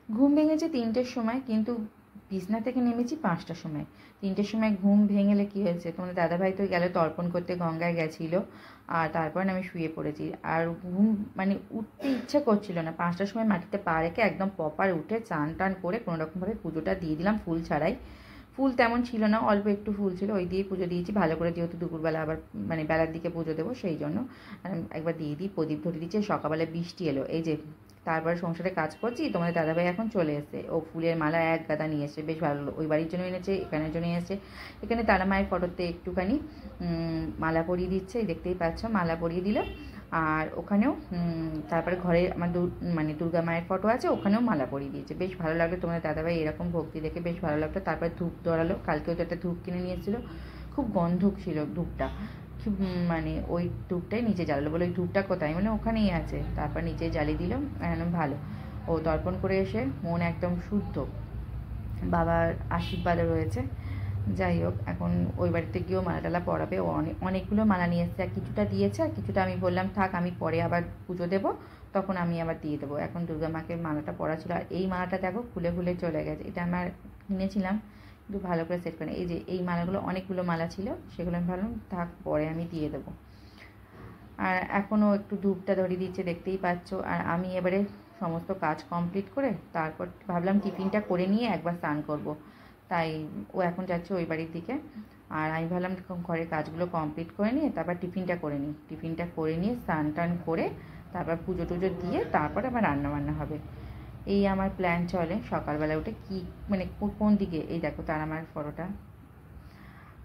ঘুম ভেঙেছে 3টের সময়, কিন্তু বিছনা থেকে নেমেছি 5টার সময়। 3টের সময় ঘুম ভেঙেলে কী হয়েছে, তোমাদের দাদাভাই তো গেল তর্পণ করতে, গঙ্গায় গেছিলো, আর তারপর আমি শুয়ে পড়েছি। আর ঘুম মানে উঠতে ইচ্ছা করছিল না। 5টার সময় মাটিতে পা রেখে একদম প্রপার উঠে চান টান করে কোনোরকমভাবে পুজোটা দিয়ে দিলাম, ফুল ছাড়াই। ফুল তেমন ছিল না, অল্প একটু ফুল ছিল, ওই দিয়েই পুজো দিয়েছি ভালো করে, যেহেতু দুপুরবেলা আবার মানে বেলার দিকে পুজো দেবো সেই জন্য একবার দিয়ে দিই। প্রদীপ ধরে দিচ্ছে, সকালবেলা বৃষ্টি এলো, এই যে তারপরে সংসারে কাজ করছি, তোমাদের দাদাভাই এখন চলে এসেছে, ও ফুলের মালা এক গাদা নিয়ে এসেছে, বেশ ভালো, ওই বাড়ির জন্য এনেছে, এখানের জন্য এসেছে। এখানে তারা মায়ের ফটোতে একটুখানি মালা পরিয়ে দিচ্ছে, দেখতেই পাচ্ছ মালা পরিয়ে দিল। আর ওখানেও তারপরে ঘরে আমার মানে দুর্গা মায়ের ফটো আছে, ওখানেও মালা পরিয়ে দিয়েছে, বেশ ভালো লাগলো। তোমাদের দাদাভাই এরকম ভক্তি দেখে বেশ ভালো লাগলো। তারপরে ধূপ ধরালো, কালকেও তো একটা ধূপ কিনে নিয়ে এসেছিলো, খুব গন্ধক ছিল ধূপটা, মানে ওই ধূপটাই নিচে জ্বালালো, বলে ওই ধূপটা কোথায়, মানে ওখানেই আছে। তারপর নিচে জ্বালিয়ে দিল, ভালো। ও তর্পণ করে এসে মন একদম শুদ্ধ, বাবার আশীর্বাদে রয়েছে। যাই হোক, এখন ওই বাড়িতে গিয়েও মালা টালা পরাবে, ও অনেকগুলো মালা নিয়ে এসছে, আর কিছুটা দিয়েছে, আর কিছুটা আমি বললাম থাক, আমি পরে আবার পুজো দেবো, তখন আমি আবার দিয়ে দেবো। এখন দুর্গা মাকে মালাটা পরা ছিল, আর এই মালাটা দেখো খুলে খুলে চলে গেছে, এটা আমার কিনেছিলাম, কিন্তু ভালো করে সেট করে, এই যে এই মালাগুলো অনেকগুলো মালা ছিল, সেগুলো আমি ভাবলাম থাক পরে আমি দিয়ে দেবো। আর এখনও একটু ধূপটা ধরিয়ে দিচ্ছে, দেখতেই পাচ্ছ। আর আমি এবারে সমস্ত কাজ কমপ্লিট করে তারপর ভাবলাম টিফিনটা করে নিয়ে একবার স্নান করব, তাই ও এখন যাচ্ছে ওই বাড়ির দিকে। আর আমি ভাবলাম ঘরের কাজগুলো কমপ্লিট করে নিয়ে তারপর টিফিনটা করে নিই, টিফিনটা করে নিয়ে স্নান টান করে তারপর পুজো টুজো দিয়ে তারপর আবার রান্নাবান্না হবে। এই আমার প্ল্যান চলে সকালবেলা উঠে, কি মানে কোন দিকে, এই দেখো তার আমার ফটোটা।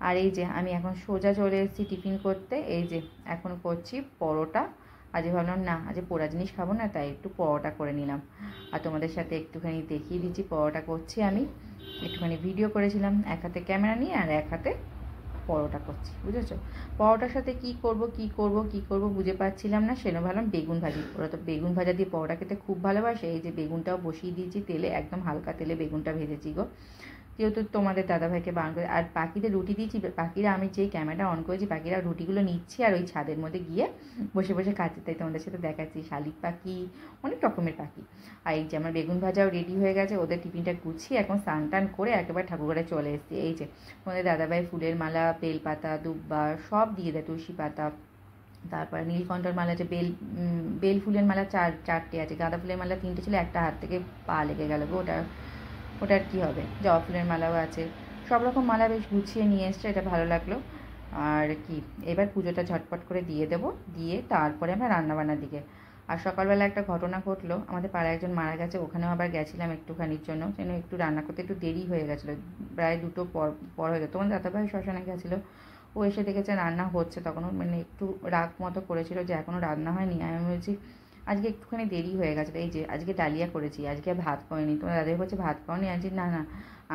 আর এই যে আমি এখন সোজা চলে এসেছি টিফিন করতে, এই যে এখন করছি পরোটা। আজ ভাবলাম না, আজ পোড়া জিনিস খাবো না, তাই একটু পরোটা করে নিলাম। আর তোমাদের সাথে একটুখানি দেখিয়ে দিচ্ছি পরোটা করছি আমি, একটুখানি ভিডিও করেছিলাম, এক হাতে ক্যামেরা নিয়ে আর এক হাতে পরোটা করছি, বুঝেছো। পরোটার সাথে কি করব বুঝে পাচ্ছিলাম না, সেজন্য ভাবলাম বেগুন ভাজি, ওরা তো বেগুন ভাজা দিয়ে পরোটা খেতে খুব ভালোবাসে। এই যে বেগুনটাও বসিয়ে দিয়েছি তেলে, একদম হালকা তেলে বেগুনটা ভেজেছি গো, যেহেতু তোমাদের দাদাভাইকে বারণ করে। আর পাখিদের রুটি দিয়েছি, পাখিরা, আমি যেই ক্যামেরাটা অন করেছি পাখিরা রুটিগুলো নিচ্ছে আর ওই ছাদের মধ্যে গিয়ে বসে বসে খাচ্ছে, তাই তোমাদের সাথে দেখাচ্ছি। শালিক পাখি, অনেক রকমের পাখি। আর এই যে আমার বেগুন ভাজাও রেডি হয়ে গেছে, ওদের টিফিনটা গুছিয়ে এখন স্নান টান করে একেবারে ঠাকুরঘরে চলে এসেছি। এই যে তোমাদের দাদাভাই ফুলের মালা, বেলপাতা, দুব্বা সব দিয়ে দেয়, তুলসী পাতা, তারপরে নীলকণ্ঠর মালা আছে, বেল ফুলের মালা চারটে আছে, গাঁদা ফুলের মালা 3টে ছিল, একটা হাত থেকে পা লেগে গেল গো, ওটার কী হবে। জবা ফুলের মালাও আছে, সব রকম মালা বেশ গুছিয়ে নিয়ে এসছে, এটা ভালো লাগলো। আর কি, এবার পুজোটা ঝটপট করে দিয়ে দেবো, দিয়ে তারপরে আমরা রান্নাবান্নার দিকে। আর সকালবেলা একটা ঘটনা ঘটলো, আমাদের পাড়ায় একজন মারা গেছে, ওখানেও আবার গেছিলাম একটুখানির জন্য, যেন একটু রান্না করতে একটু দেরি হয়ে গেছিলো, প্রায় 2টো পর হয়ে গেছে। তোমার দাদাভাই শ্মশানে গেছিলো, ও এসে দেখেছে রান্না হচ্ছে, তখনও মানে একটু রাগ মতো করেছিল যে এখনও রান্না হয়নি। আমি বলছি আজকে একটুখানি দেরি হয়ে গেছে, এই যে আজকে ডালিয়া করেছি, আজকে ভাত করিনি। তোমার দাদাই বলছে ভাত খাওনি, আজকে না না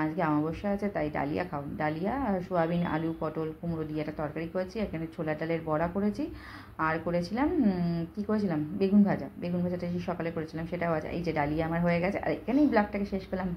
আজকে অমাবস্যা আছে তাই ডালিয়া খাও। ডালিয়া আর সোয়াবিন, আলু, পটল, কুমড়ো দিয়ে একটা তরকারি করেছি, এখানে ছোলা ডালের বড়া করেছি, আর করেছিলাম কী করেছিলাম, বেগুন ভাজাটা সেই সকালে করেছিলাম, সেটাও আছে। এই যে ডালিয়া আমার হয়ে গেছে, আর এখানেই ব্লগটাকে শেষ করলাম।